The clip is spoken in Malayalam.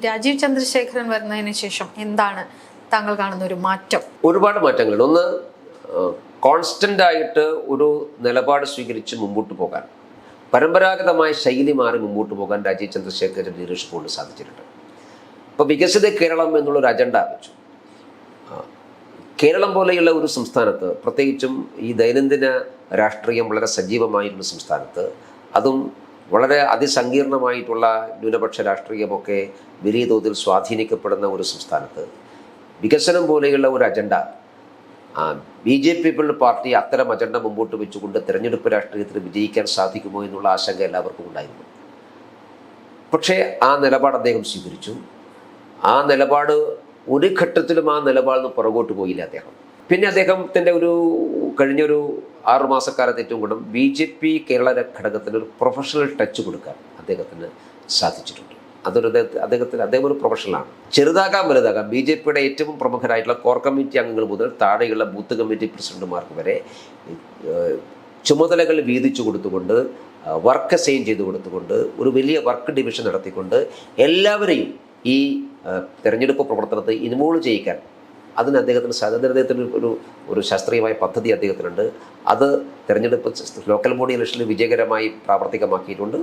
രാജീവ് ചന്ദ്രശേഖരൻ വരുന്നതിന് ശേഷം എന്താണ് താങ്കൾ കാണുന്ന ഒരു മാറ്റം? ഒരുപാട് മാറ്റങ്ങളുണ്ട്. ഒന്ന്, കോൺസ്റ്റന്റ് ആയിട്ട് ഒരു നിലപാട് സ്വീകരിച്ച് മുമ്പോട്ട് പോകാൻ, പരമ്പരാഗതമായ ശൈലി മാറി മുമ്പോട്ട് പോകാൻ രാജീവ് ചന്ദ്രശേഖരൻ ലീഡർഷിപ്പ് കൊണ്ട് സാധിച്ചിട്ടുണ്ട്. ഇപ്പോൾ വികസിത കേരളം എന്നുള്ളൊരു അജണ്ട വെച്ചു. കേരളം പോലെയുള്ള ഒരു സംസ്ഥാനത്ത്, പ്രത്യേകിച്ചും ഈ ദൈനംദിന രാഷ്ട്രീയം വളരെ സജീവമായിട്ടുള്ള സംസ്ഥാനത്ത്, അതും വളരെ അതിസങ്കീർണമായിട്ടുള്ള ന്യൂനപക്ഷ രാഷ്ട്രീയമൊക്കെ വലിയ തോതിൽ സ്വാധീനിക്കപ്പെടുന്ന ഒരു സംസ്ഥാനത്ത് വികസനം പോലെയുള്ള ഒരു അജണ്ട, BJP പീപ്പിൾഡ് പാർട്ടി അത്തരം അജണ്ട മുമ്പോട്ട് വെച്ചുകൊണ്ട് തിരഞ്ഞെടുപ്പ് രാഷ്ട്രീയത്തിൽ വിജയിക്കാൻ സാധിക്കുമോ എന്നുള്ള ആശങ്ക എല്ലാവർക്കും ഉണ്ടായിരുന്നു. പക്ഷേ ആ നിലപാട് അദ്ദേഹം സ്വീകരിച്ചു. ആ നിലപാട് ഒരു ഘട്ടത്തിലും ആ നിലപാടിൽ നിന്ന് പുറകോട്ട് പോയില്ല അദ്ദേഹം. പിന്നെ അദ്ദേഹത്തിൻ്റെ കഴിഞ്ഞൊരു 6 മാസക്കാലത്ത് ഏറ്റവും കൂടുതൽ BJP കേരള ഘടകത്തിന് ഒരു പ്രൊഫഷണൽ ടച്ച് കൊടുക്കാൻ അദ്ദേഹത്തിന് സാധിച്ചിട്ടുണ്ട്. അദ്ദേഹം ഒരു പ്രൊഫഷണലാണ്. ചെറുതാകാം വലുതാകാം, BJPയുടെ ഏറ്റവും പ്രമുഖരായിട്ടുള്ള കോർ കമ്മിറ്റി അംഗങ്ങൾ മുതൽ താഴെയുള്ള ബൂത്ത് കമ്മിറ്റി പ്രസിഡന്റുമാർക്ക് വരെ ചുമതലകൾ വീതിച്ചു കൊടുത്തുകൊണ്ട്, വർക്ക് അസൈൻ ചെയ്തു കൊടുത്തുകൊണ്ട്, ഒരു വലിയ വർക്ക് ഡിവിഷൻ നടത്തിക്കൊണ്ട് എല്ലാവരെയും ഈ തെരഞ്ഞെടുപ്പ് പ്രവർത്തനത്തെ ഇൻവോൾവ് ചെയ്യിക്കാൻ അതിന് അദ്ദേഹത്തിന് ഒരു ശാസ്ത്രീയമായ പദ്ധതി അദ്ദേഹത്തിനുണ്ട്. അത് തെരഞ്ഞെടുപ്പ് ലോക്കൽ ബോഡി ഇലക്ഷനിൽ വിജയകരമായി പ്രാവർത്തികമാക്കിയിട്ടുണ്ട്.